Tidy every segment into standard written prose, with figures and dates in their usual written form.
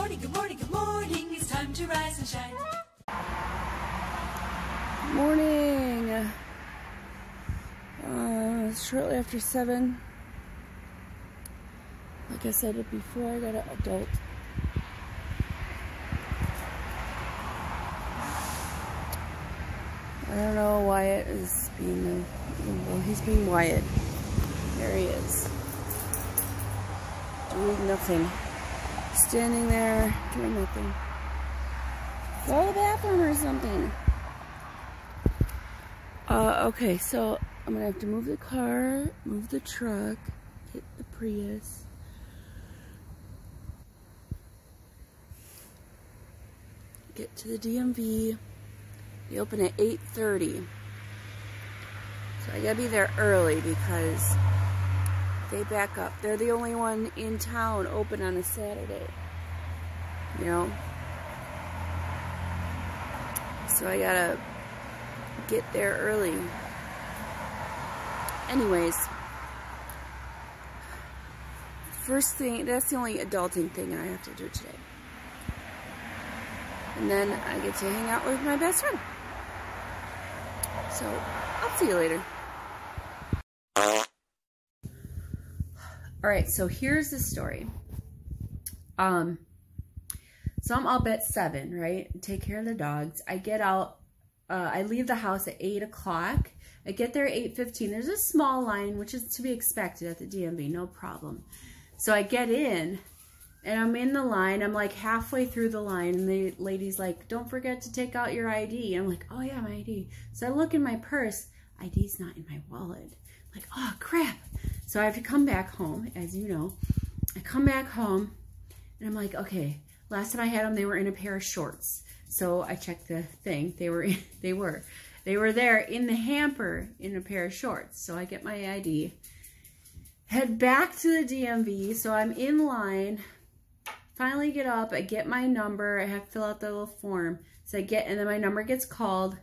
morning, good morning, good morning. It's time to rise and shine. Morning. Shortly after 7. Like I said it before, I got an adult. I don't know, Wyatt is being, well, he's being Wyatt. There he is. Doing nothing. Standing there, doing nothing. Go to the bathroom or something. Okay, so I'm gonna have to move the car, move the truck, get the Prius. Get to the DMV. They open at 8:30. So I gotta be there early because they back up. They're the only one in town open on a Saturday. You know? So I gotta get there early. Anyways, first thing, that's the only adulting thing I have to do today. And then I get to hang out with my best friend. So, I'll see you later. Alright, so here's the story. So I'm up at 7, right? Take care of the dogs. I get out, I leave the house at 8 o'clock. I get there at 8:15. There's a small line, which is to be expected at the DMV, no problem. So I get in, and I'm in the line. I'm like halfway through the line, and the lady's like, don't forget to take out your ID. And I'm like, oh yeah, my ID. So I look in my purse. ID's not in my wallet. I'm like, oh crap. So I have to come back home, as you know. I come back home, and I'm like, okay, last time I had them, they were in a pair of shorts. So I checked the thing. They were there in the hamper in a pair of shorts. So I get my ID, head back to the DMV. So I'm in line, finally get up, I get my number, I have to fill out the little form. So and then my number gets called,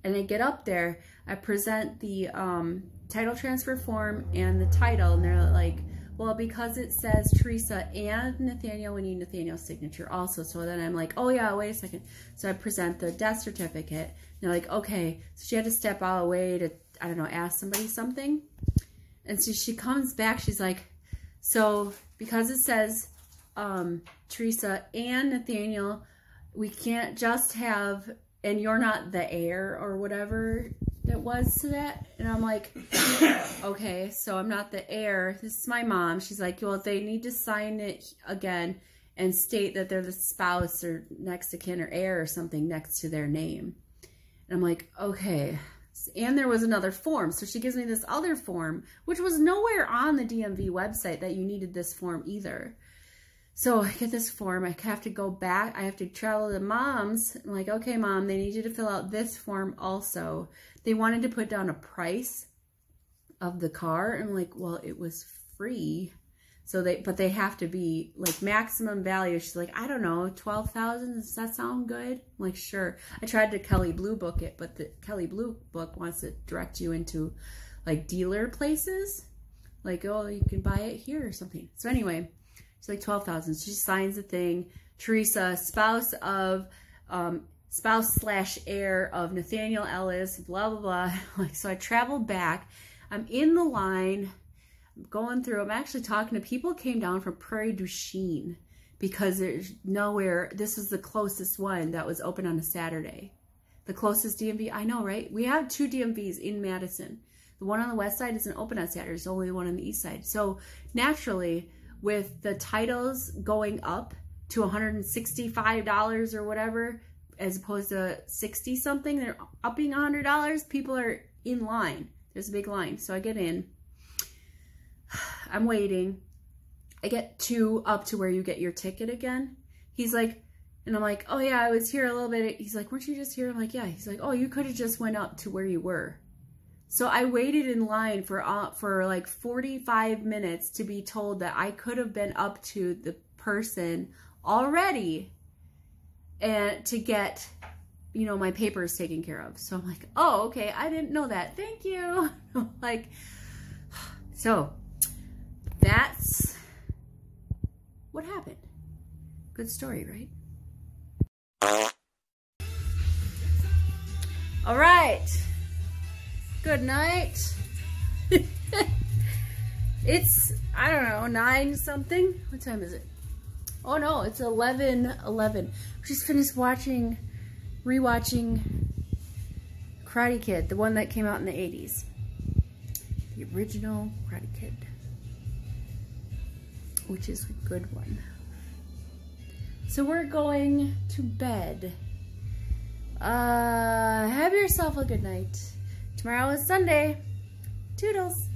and I get up there, I present the title transfer form and the title, and they're like, well, because it says Teresa and Nathaniel, we need Nathaniel's signature also. So then I'm like, oh yeah, wait a second. So I present the death certificate. And they're like, okay. So she had to step out of the way to, I don't know, ask somebody something. And so she comes back, she's like, so because it says Teresa and Nathaniel, we can't just have, and you're not the heir or whatever that was to that. And I'm like, okay, so I'm not the heir. This is my mom. She's like, well, they need to sign it again and state that they're the spouse or next to kin or heir or something next to their name. And I'm like, okay. And there was another form. So she gives me this other form, which was nowhere on the DMV website that you needed this form either. So I get this form. I have to go back. I have to travel to mom's. I'm like, okay, mom, they need you to fill out this form also. They wanted to put down a price of the car. And I'm like, well, it was free. So but they have to be like maximum value. She's like, I don't know, 12,000. Does that sound good? I'm like, sure. I tried to Kelly Blue Book it, but the Kelly Blue Book wants to direct you into like dealer places. Like, oh, you can buy it here or something. So anyway, it's like 12,000. She signs the thing. Teresa, spouse / heir of Nathaniel Ellis, blah, blah, blah. Like, so I traveled back. I'm in the line. I'm going through. I'm actually talking to people who came down from Prairie du Chien because there's nowhere. This was the closest one that was open on a Saturday. The closest DMV. I know, right? We have 2 DMVs in Madison. The one on the west side isn't open on Saturdays. It's only the one on the east side. So naturally, with the titles going up to $165 or whatever, as opposed to 60 something, they're upping $100. People are in line. There's a big line. So I get in. I'm waiting. I get up to where you get your ticket again. He's like, and I'm like, oh yeah, I was here a little bit. He's like, weren't you just here? I'm like, yeah. He's like, oh, you could have just went up to where you were. So I waited in line for like 45 minutes to be told that I could have been up to the person already and to get, you know, my papers taken care of. So I'm like, oh, okay, I didn't know that. Thank you. Like, so that's what happened. Good story, right? All right. Good night. It's, I don't know, 9 something. What time is it? Oh no, it's 11:11. Just finished rewatching Karate Kid, the one that came out in the 80s. The original Karate Kid, which is a good one. So we're going to bed. Have yourself a good night. Tomorrow is Sunday. Toodles.